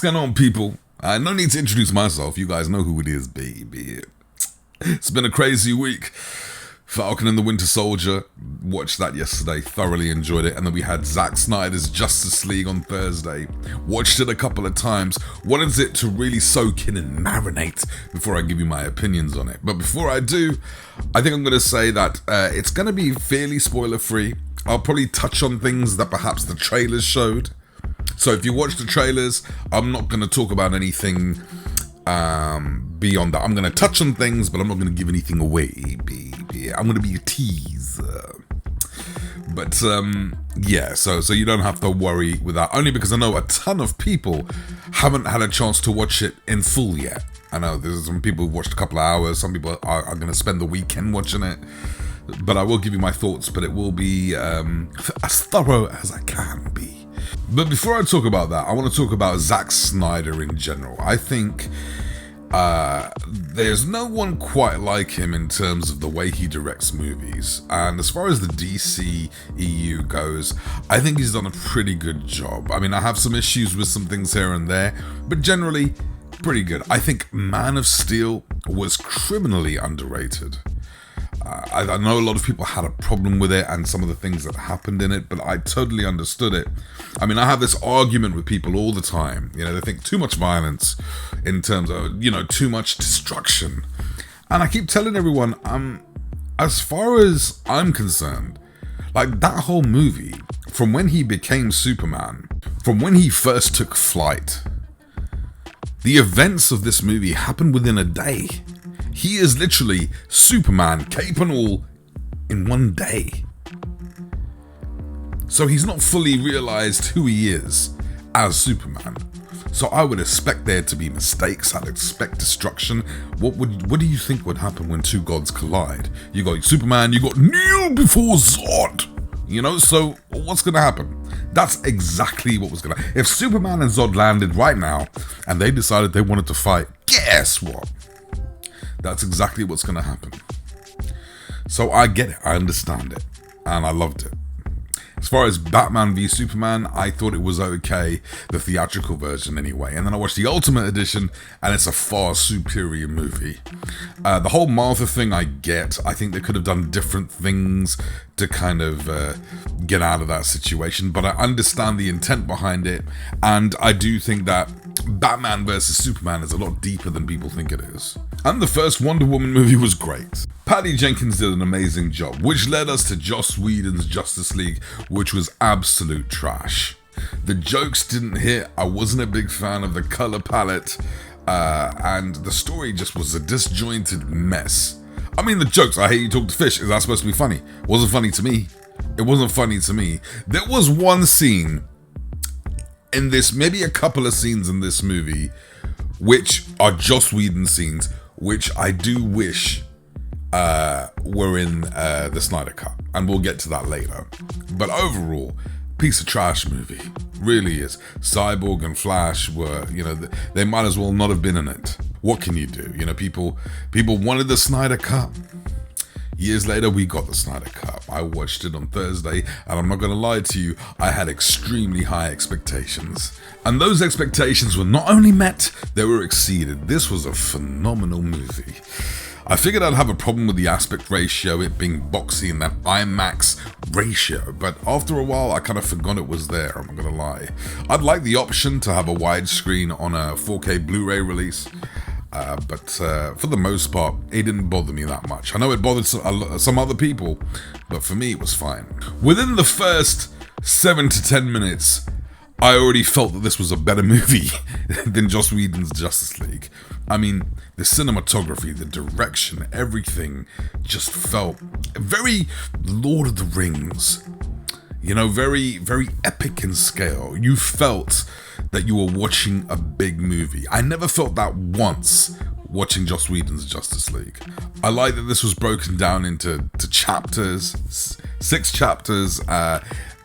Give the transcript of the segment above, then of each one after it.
going on, people? No need to introduce myself. You guys know who it is, baby. It's been a crazy week. Falcon and the Winter Soldier. Watched that yesterday. Thoroughly enjoyed it. And then we had Zack Snyder's Justice League on Thursday. Watched it a couple of times. Wanted it to really soak in and marinate before I give you my opinions on it. But before I do, I think I'm going to say that it's going to be fairly spoiler-free. I'll probably touch on things that perhaps the trailers showed. So if you watch the trailers, I'm not going to talk about anything beyond that. I'm going to touch on things, but I'm not going to give anything away, baby. I'm going to be a teaser. But yeah, so you don't have to worry with that. Only because I know a ton of people haven't had a chance to watch it in full yet. I know there's some people who've watched a couple of hours. Some people are going to spend the weekend watching it. But I will give you my thoughts, but it will be as thorough as I can be. But before I talk about that, I want to talk about Zack Snyder in general. I think there's no one quite like him in terms of the way he directs movies. And as far as the DCEU goes, I think he's done a pretty good job. I mean, I have some issues with some things here and there, but generally, pretty good. I think Man of Steel was criminally underrated. I know a lot of people had a problem with it and some of the things that happened in it, but I totally understood it. I mean, I have this argument with people all the time. You know, they think too much violence in terms of, too much destruction. And I keep telling everyone, as far as I'm concerned, like that whole movie, from when he became Superman, from when he first took flight, the events of this movie happened within a day. He is literally Superman, cape and all, in one day. So he's not fully realized who he is as Superman. So I would expect there to be mistakes. I'd expect destruction. What do you think would happen when two gods collide? You got Superman, you got kneel before Zod. So what's going to happen? That's exactly what was going to happen. If Superman and Zod landed right now and they decided they wanted to fight, guess what? That's exactly what's going to happen. So I get it. I understand it. And I loved it. As far as Batman v Superman, I thought it was okay. The theatrical version anyway. And then I watched the Ultimate Edition, and it's a far superior movie. The whole Martha thing I get. I think they could have done different things to kind of get out of that situation. But I understand the intent behind it. And I do think that Batman vs Superman is a lot deeper than people think it is. And the first Wonder Woman movie was great. Patty Jenkins did an amazing job, which led us to Joss Whedon's Justice League, which was absolute trash. The jokes didn't hit. I wasn't a big fan of the color palette, and the story just was a disjointed mess. I mean, the jokes, I hate you talk to fish, is that supposed to be funny? Wasn't funny to me. It wasn't funny to me. There was one scene in this, maybe a couple of scenes in this movie, which are Joss Whedon scenes, which I do wish were in the Snyder Cut, and we'll get to that later. But overall, piece of trash movie, really is. Cyborg and Flash were, they might as well not have been in it. What can you do? People wanted the Snyder Cut. Years later, we got the Snyder Cut. I watched it on Thursday, and I'm not going to lie to you, I had extremely high expectations. And those expectations were not only met, they were exceeded. This was a phenomenal movie. I figured I'd have a problem with the aspect ratio, it being boxy in that IMAX ratio, but after a while I kind of forgot it was there, I'm not going to lie. I'd like the option to have a widescreen on a 4K Blu-ray release, but for the most part, it didn't bother me that much. I know it bothered some other people, but for me it was fine. Within the first 7 to 10 minutes, I already felt that this was a better movie than Joss Whedon's Justice League. I mean, the cinematography, the direction, everything just felt very Lord of the Rings. Very, very epic in scale. You felt that you were watching a big movie. I never felt that once watching Joss Whedon's Justice League. I like that this was broken down into chapters, 6 chapters.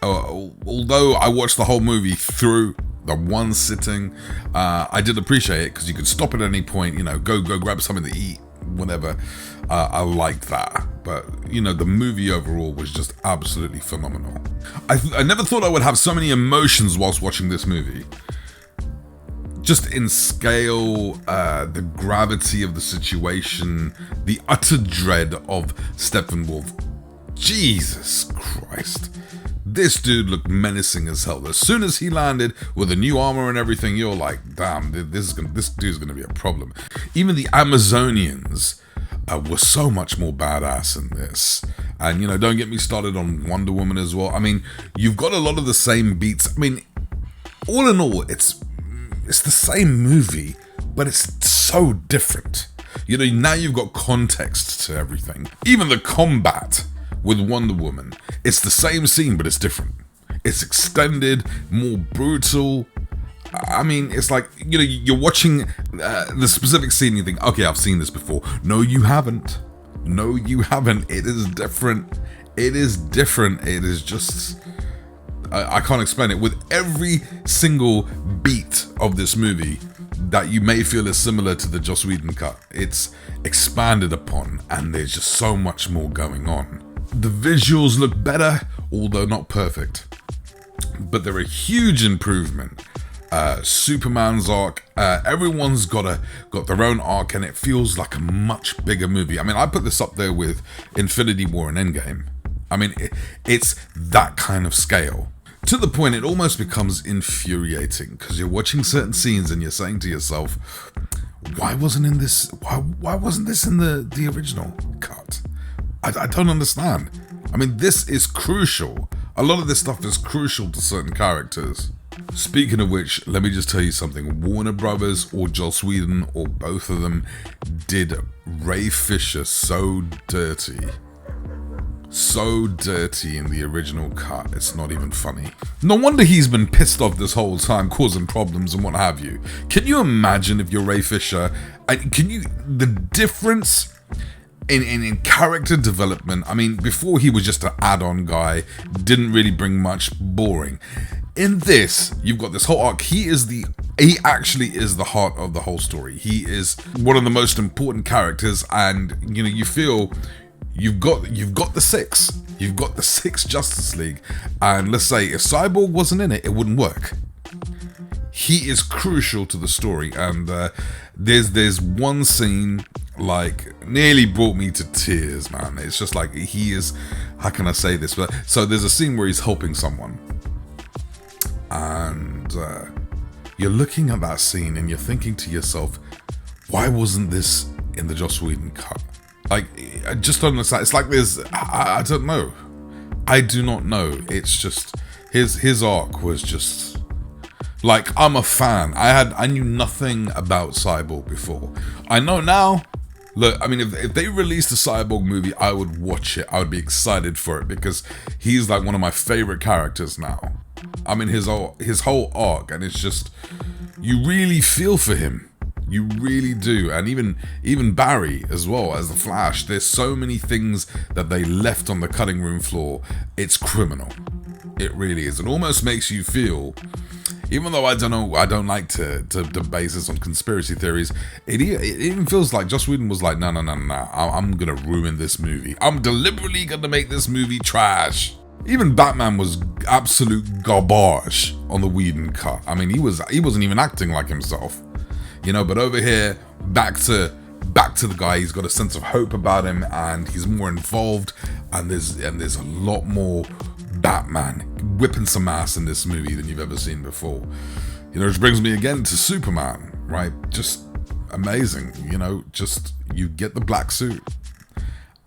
Although I watched the whole movie through the one sitting, I did appreciate it because you could stop at any point, go grab something to eat, whatever. I liked that. But, the movie overall was just absolutely phenomenal. I never thought I would have so many emotions whilst watching this movie. just in scale, the gravity of the situation, the utter dread of Steppenwolf. Jesus Christ. This dude looked menacing as hell. As soon as he landed with the new armor and everything, you're like, damn, this dude's gonna be a problem. Even the Amazonians were so much more badass in this. And, you know, don't get me started on Wonder Woman as well. I mean, you've got a lot of the same beats. I mean, all in all, it's the same movie, but it's so different. You know, now you've got context to everything. Even the combat with Wonder Woman, it's the same scene, but it's different. It's extended, more brutal. I mean, it's like, you know, you're watching the specific scene and you think, okay, I've seen this before. No, you haven't. No, you haven't. It is different. It is different. It is just... I can't explain it. With every single beat of this movie that you may feel is similar to the Joss Whedon cut, it's expanded upon, and there's just so much more going on. The visuals look better, although not perfect, but they're a huge improvement. Superman's arc, everyone's got their own arc, and it feels like a much bigger movie. I mean, I put this up there with Infinity War and Endgame. I mean, it's that kind of scale. To the point it almost becomes infuriating, because you're watching certain scenes and you're saying to yourself, why wasn't this in the original cut? I don't understand. I mean, this is crucial. A lot of this stuff is crucial to certain characters. Speaking of which, let me just tell you something. Warner Brothers or Joss Whedon, or both of them, did Ray Fisher so dirty. So dirty in the original cut, it's not even funny. No wonder he's been pissed off this whole time, causing problems and what have you. Can you imagine if you're Ray Fisher? The difference in character development? I mean, before he was just an add-on guy, didn't really bring much, boring. In this, you've got this whole arc. He actually is the heart of the whole story. He is one of the most important characters, and you know, you feel you've got the six. You've got the six Justice League, and let's say if Cyborg wasn't in it, it wouldn't work. He is crucial to the story, and there's one scene like nearly brought me to tears, man. It's just like, he is, how can I say this? But so there's a scene where he's helping someone, and you're looking at that scene and you're thinking to yourself, why wasn't this in the Joss Whedon cut? Like, I just don't understand. It's like there's, I don't know. I do not know. It's just, his arc was just, like, I'm a fan. I knew nothing about Cyborg before. I know now. Look, I mean, if they released a Cyborg movie, I would watch it. I would be excited for it, because he's like one of my favorite characters now. I mean, his whole arc, and it's just, you really feel for him. You really do. And even Barry as well as the Flash, there's so many things that they left on the cutting room floor. It's criminal. It really is. It almost makes you feel, even though I don't like to base this on conspiracy theories, it even feels like Joss Whedon was like, no, I'm gonna ruin this movie. I'm deliberately gonna make this movie trash. Even Batman was absolute garbage on the Whedon cut. I mean, he wasn't even acting like himself. You know, but over here, back to the guy. He's got a sense of hope about him, and he's more involved. And there's a lot more Batman whipping some ass in this movie than you've ever seen before. You know, which brings me again to Superman, right? Just amazing. You know, just you get the black suit,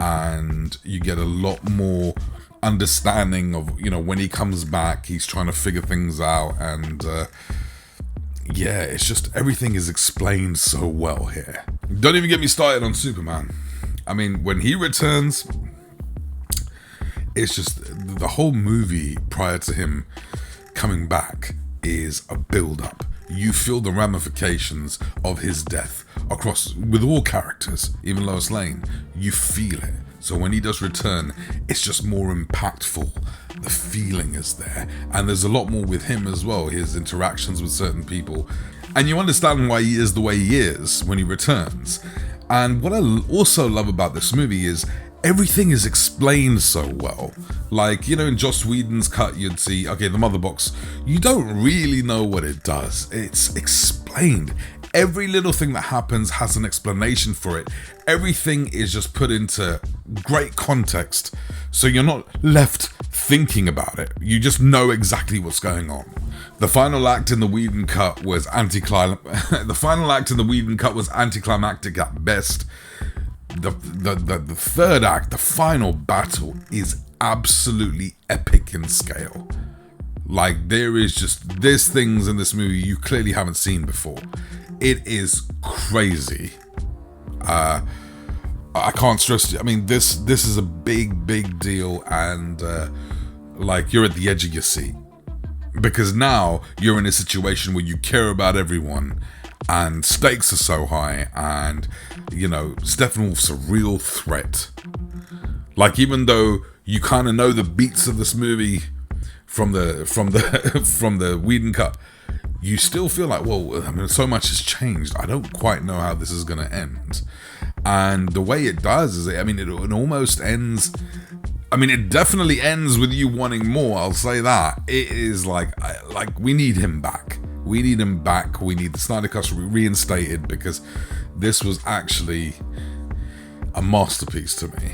and you get a lot more understanding of, you know, when he comes back, he's trying to figure things out, and yeah, it's just, everything is explained so well here. Don't even get me started on Superman. I mean, when he returns, it's just, the whole movie prior to him coming back is a build-up. You feel the ramifications of his death across, with all characters, even Lois Lane. You feel it. So when he does return, it's just more impactful. The feeling is there. And there's a lot more with him as well, his interactions with certain people. And you understand why he is the way he is when he returns. And what I also love about this movie is everything is explained so well. Like, you know, in Joss Whedon's cut, you'd see, okay, the mother box, you don't really know what it does. It's explained. Every little thing that happens has an explanation for it. Everything is just put into great context, so you're not left thinking about it. You just know exactly what's going on. The final act in the Whedon cut was anticlimactic at best. The third act, the final battle, is absolutely epic in scale. Like, there's things in this movie you clearly haven't seen before. It is crazy. I can't stress it. I mean, this is a big deal, and like, you're at the edge of your seat, because now you're in a situation where you care about everyone, and stakes are so high, and, you know, Steppenwolf's a real threat. Like, even though you kind of know the beats of this movie from the Whedon cut, you still feel like, well, I mean, so much has changed. I don't quite know how this is going to end. And the way it does is, I mean, it almost ends. I mean, it definitely ends with you wanting more. I'll say that. It is like we need him back. We need him back. We need the Snyder Cut reinstated, because this was actually a masterpiece to me.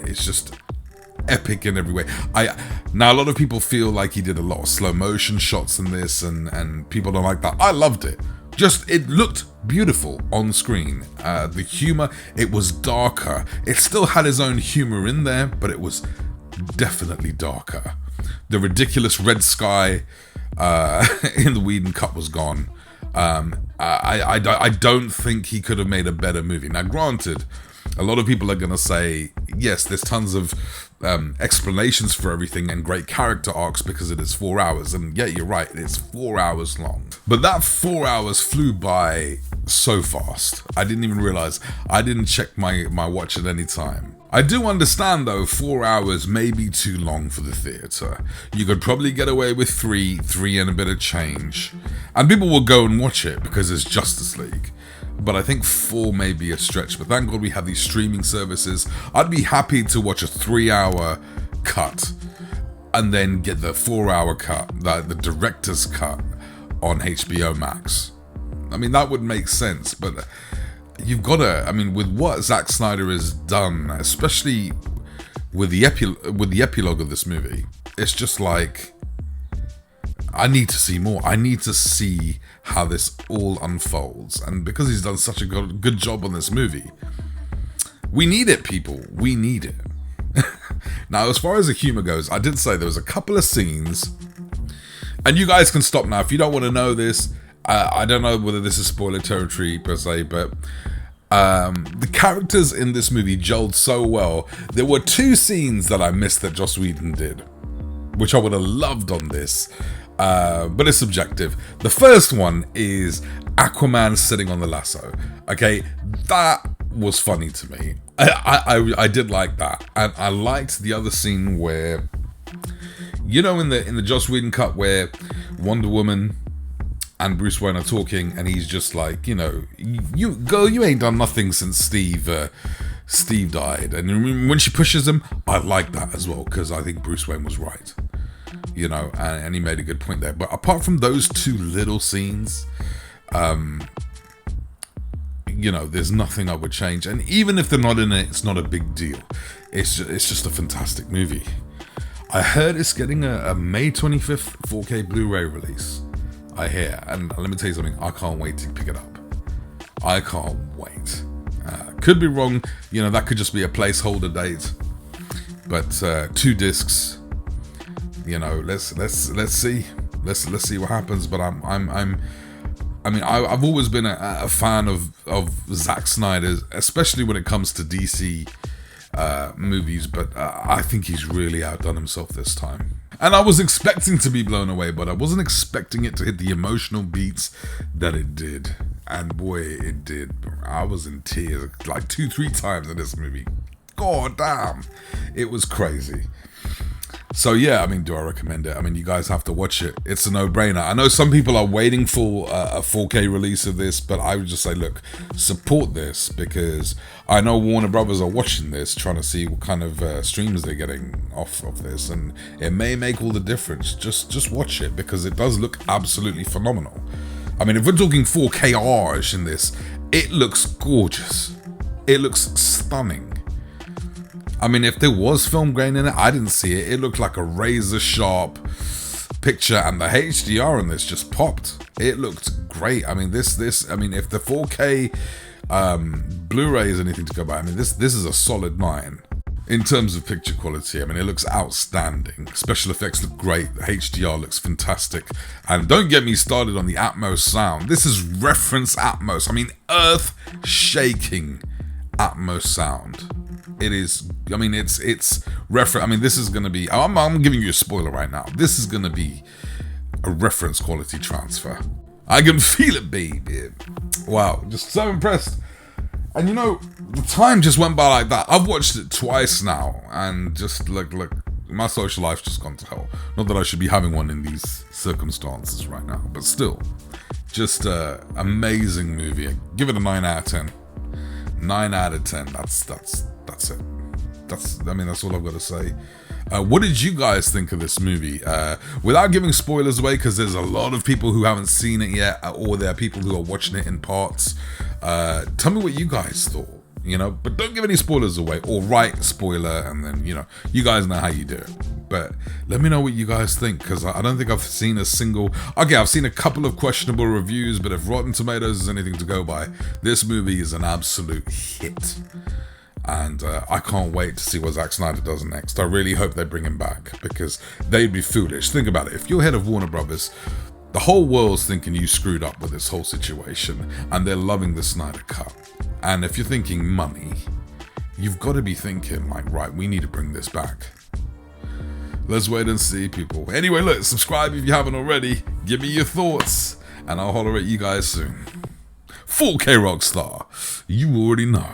It's just epic in every way. Now, a lot of people feel like he did a lot of slow motion shots in this, and people don't like that. I loved it. Just, it looked beautiful on screen. The humor, it was darker. It still had his own humor in there, but it was definitely darker. The ridiculous red sky in the Whedon cut was gone. I don't think he could have made a better movie. Now, granted, a lot of people are going to say, yes, there's tons of explanations for everything and great character arcs because it is 4 hours. And yeah, you're right, it's 4 hours long. But that 4 hours flew by so fast. I didn't even realize. I didn't check my watch at any time. I do understand, though, 4 hours may be too long for the theatre. You could probably get away with three and a bit of change. And people will go and watch it because it's Justice League. But I think 4 may be a stretch. But thank God we have these streaming services. I'd be happy to watch a 3-hour cut and then get the 4-hour cut, the director's cut on HBO Max. I mean, that would make sense. But you've got to, I mean, with what Zack Snyder has done, especially with the epilogue of this movie, it's just like, I need to see more. I need to see how this all unfolds. And because he's done such a good job on this movie, we need it, people. We need it. Now, as far as the humor goes, I did say there was a couple of scenes, and you guys can stop now if you don't want to know this. I don't know whether this is spoiler territory per se, but the characters in this movie gelled so well. There were 2 scenes that I missed that Joss Whedon did, which I would have loved on this. But it's subjective. The first one is Aquaman sitting on the lasso. Okay, that was funny to me. I did like that, and I liked the other scene where, you know, in the Joss Whedon cut where Wonder Woman and Bruce Wayne are talking, and he's just like, you know, you ain't done nothing since Steve died, and when she pushes him, I like that as well, because I think Bruce Wayne was right. You know, and he made a good point there. But apart from those 2 little scenes, you know, there's nothing I would change. And even if they're not in it, it's not a big deal. It's just a fantastic movie. I heard it's getting a May 25th 4K Blu-ray release. I hear. And let me tell you something. I can't wait to pick it up. I can't wait. Could be wrong. You know, that could just be a placeholder date. But 2 discs. You know, let's see what happens. But I've always been a fan of Zack Snyder, especially when it comes to DC movies. But I think he's really outdone himself this time. And I was expecting to be blown away, but I wasn't expecting it to hit the emotional beats that it did. And boy, it did. I was in tears like 2-3 times in this movie. God damn, it was crazy. So yeah, I mean, do I recommend it? I mean, you guys have to watch it. It's a no-brainer. I know some people are waiting for a 4K release of this, but I would just say, look, support this, because I know Warner Brothers are watching this, trying to see what kind of streams they're getting off of this, and it may make all the difference. Just watch it, because it does look absolutely phenomenal. I mean, if we're talking 4K-ish in this, it looks gorgeous. It looks stunning. I mean, if there was film grain in it, I didn't see it. It looked like a razor sharp picture, and the HDR in this just popped. It looked great. I mean, I mean, if the 4K Blu-ray is anything to go by, I mean, this is a solid 9 in terms of picture quality. I mean, it looks outstanding. Special effects look great. The HDR looks fantastic. And don't get me started on the Atmos sound. This is reference Atmos. I mean, earth-shaking Atmos sound. It is, I mean, it's reference. I mean, this is going to be, I'm giving you a spoiler right now. This is going to be a reference quality transfer. I can feel it, baby. Wow, just so impressed. And you know, the time just went by like that. I've watched it twice now, and just look, my social life's just gone to hell. Not that I should be having one in these circumstances right now, but still, just a amazing movie. Give it a 9 out of 10. 9 out of 10. That's it. I mean, that's all I've got to say. What did you guys think of this movie? Without giving spoilers away, because there's a lot of people who haven't seen it yet, or there are people who are watching it in parts. Tell me what you guys thought, you know, but don't give any spoilers away, or write spoiler, and then, you know, you guys know how you do it. But let me know what you guys think, because I don't think I've seen a single... Okay, I've seen a couple of questionable reviews, but if Rotten Tomatoes is anything to go by, this movie is an absolute hit. And I can't wait to see what Zack Snyder does next. I really hope they bring him back, because they'd be foolish. Think about it. If you're head of Warner Brothers, the whole world's thinking you screwed up with this whole situation, and they're loving the Snyder Cut. And if you're thinking money, you've got to be thinking, like, right, we need to bring this back. Let's wait and see, people. Anyway, look, subscribe if you haven't already. Give me your thoughts, and I'll holler at you guys soon. 4K Rockstar. You already know.